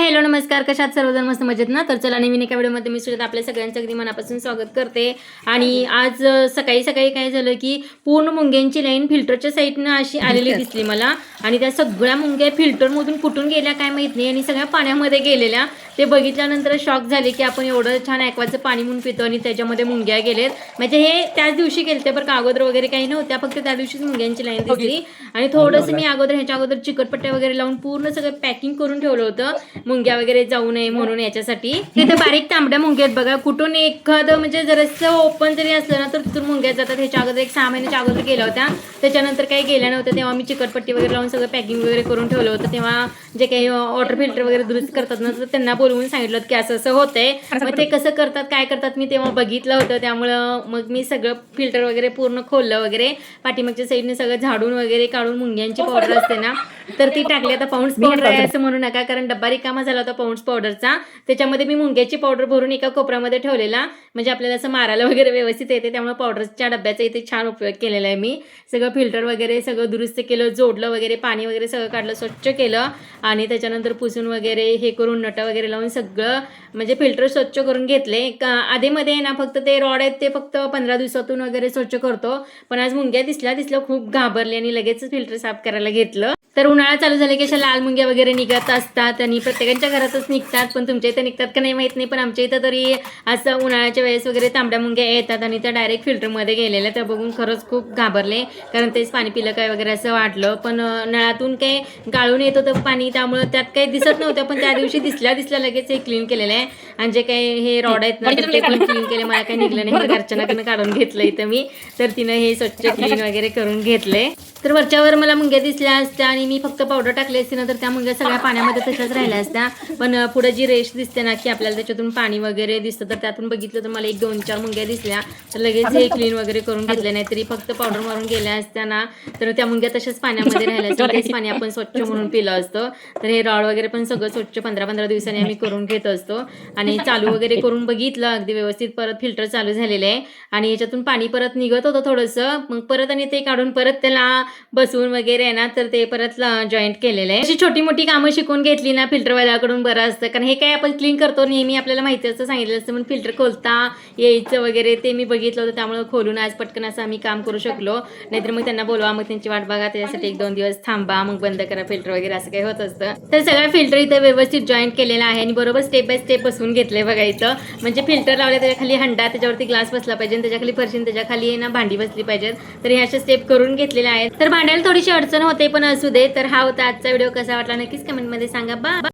Hello नमस्कार, कशात सर्वजण मस्त मजेत ना. तर चला नवीन एका व्हिडिओमध्ये मी सुद्धा आपल्या सगळ्यांचं अगदी मनापासून स्वागत करते. आणि आज सकाळी सकाळी काय झालं की पूर्ण मुंग्यांची लाईन फिल्टरच्या साईडनं अशी आलेली दिसली मला. आणि त्या सगळ्या मुंग्या फिल्टरमधून कुठून गेल्या काय माहीत नाही आणि सगळ्या पाण्यामध्ये गेलेल्या. ते बघितल्यानंतर शॉक झाले की आपण एवढं छान ॲक्वाचं पाणी म्हणून पितो आणि त्याच्यामध्ये मुंग्या गेलेत. म्हणजे हे त्याच दिवशी गेलते बरं का, अगोदर वगैरे काही नव्हत्या, फक्त त्या दिवशीच मुंग्यांची लाईन दिसली. आणि थोडंसं मी ह्याच्या अगोदर चिकटपट्ट्या वगैरे लावून पूर्ण सगळं पॅकिंग करून ठेवलं होतं, मुंग्या वगैरे जाऊ नये म्हणून याच्यासाठी. तिथे बारीक तांबड्या मुंग्या आहेत बघा. कुठून एखादं म्हणजे जरासं ओपन जरी असलं ना तर तिथून मुंग्या जातात. ह्याच्या अगोदर 6 महिन्याच्या अगोदर गेल्या होत्या, त्याच्यानंतर काही गेल्या नव्हत्या. तेव्हा मी चिकटपट्टी वगैरे लावून सगळं पॅकिंग वगैरे करून ठेवलं होतं. तेव्हा जे काही वॉटर फिल्टर वगैरे दुरुस्त करतात ना तर त्यांना बोलवून सांगितलं की असं असं होतंय. मग ते कसं करतात काय करतात मी तेव्हा बघितलं होतं. त्यामुळं मग मी सगळं फिल्टर वगैरे पूर्ण खोललं वगैरे, पाठीमागच्या साईडने सगळं झाडून वगैरे काढून मुंग्यांची पावडर असते ना तर ती टाकली. आता पाऊंड्स पावडर आहे असं म्हणू नका, कारण डब्बा रिकामा झाला होता पाऊंड्स पावडरचा. त्याच्यामध्ये मी मुंग्याची पावडर भरून एका कोपऱ्यामध्ये ठेवलेला, म्हणजे आपल्याला असं मारायला वगैरे व्यवस्थित येते. त्यामुळे पावडरच्या डब्याचा इथे छान उपयोग केलेला आहे मी. सगळं फिल्टर वगैरे सगळं दुरुस्त केलं, जोडलं वगैरे, पाणी वगैरे सगळं काढलं, स्वच्छ केलं आणि त्याच्यानंतर पुसून वगैरे हे करून नटं वगैरे लावून सगळं म्हणजे फिल्टर स्वच्छ करून घेतले. आधीमध्ये ना फक्त ते रॉड आहेत ते फक्त 15 दिवसातून वगैरे स्वच्छ करतो. पण आज मुंग्या दिसल्या खूप घाबरले आणि लगेच फिल्टर साफ करायला घेतलं. तर उन्हाळा चालू झाला की अशा लाल मुंग्या वगैरे निघत असतात आणि प्रत्येकाच्या घरातच निघतात. पण तुमच्या इथं निघतात का नाही माहीत नाही, पण आमच्या इथं तरी असं उन्हाळ्याच्या वेळेस वगैरे तांबड्या मुंग्या येतात आणि त्या डायरेक्ट फिल्टरमध्ये गेलेल्या. त्या बघून खरंच खूप घाबरले, कारण तेच पाणी पिलं काय वगैरे असं वाटलं. पण नळातून काही गाळून येत होतं पाणी, त्यामुळं त्यात काही दिसत नव्हतं. पण त्या दिवशी दिसल्या लगेच हे क्लीन केलेलं आहे. आणि जे काही हे रॉड आहेत ना तर ते पण क्लीन केले. मला काही निघलं नाही, घरच्यांकडनं काढून घेतलं इथं मी. तर तिनं हे स्वच्छ क्लीन वगैरे करून घेतले. तर वरच्यावर मला मुंग्या दिसल्या असत्या आणि मी फक्त पावडर टाकली असते ना तर त्या मुंग्या सगळ्या पाण्यामध्ये तशाच राहिल्या असत्या. पण पुढे जी रेष दिसते ना की आपल्याला त्याच्यातून पाणी वगैरे दिसतं, तर त्यातून बघितलं तर मला 1-2-4 मुंग्या दिसल्या. तर लगेच हे क्लीन वगैरे करून घेतले. नाही तरी फक्त पावडर मारून गेल्या असत्या ना तर त्या मुंग्या तशाच पाण्यामध्ये राहिल्या असत्या. तेच पाणी आपण स्वच्छ म्हणून पिलं असतं. तर हे रॉड वगैरे पण सगळं स्वच्छ 15-15 दिवसांनी आम्ही करून घेत असतो. आणि चालू वगैरे करून बघितलं अगदी व्यवस्थित. परत फिल्टर चालू झालेलं आहे आणि ह्याच्यातून पाणी परत निघत होतं थोडंसं. मग परत आणि ते काढून परत त्याला बसवून वगैरे आहे ना तर ते परत जॉईंट केलेलं आहे. अशी छोटी मोठी कामं शिकून घेतली ना फिल्टरवाल्याकडून बरं असतं, कारण हे काय आपण क्लीन करतो नेहमी आपल्याला माहिती असतं, सांगितलं असतं. पण फिल्टर खोलता यायचं वगैरे ते मी बघितलं होतं, त्यामुळे खोलून आज पटकन असं आम्ही काम करू शकलो. नाहीतर मग त्यांना बोलवा, मग त्यांची वाट बघा, त्याच्यासाठी 1-2 दिवस थांबा, मग बंद करा फिल्टर वगैरे, असं काही होत असतं. तर सगळं फिल्टर इथं व्यवस्थित जॉईंट केलेलं आहे आणि बरोबर स्टेप बाय स्टेप बसवून घेतले बघा इथं. म्हणजे फिल्टर लावले त्याच्या खाली हंडा, त्याच्यावरती ग्लास बसला पाहिजे, त्याच्या खाली फरशी, त्याच्या खाली ना भांडी बसली पाहिजेत. तर ह्या अशा स्टेप करून घेतलेल्या आहेत. तर भांड्याला थोडीशी अडचण होते, पण असू दे. तर हा होता आजचा व्हिडिओ. कसा वाटला नक्कीच कमेंटमध्ये सांगा. बाय.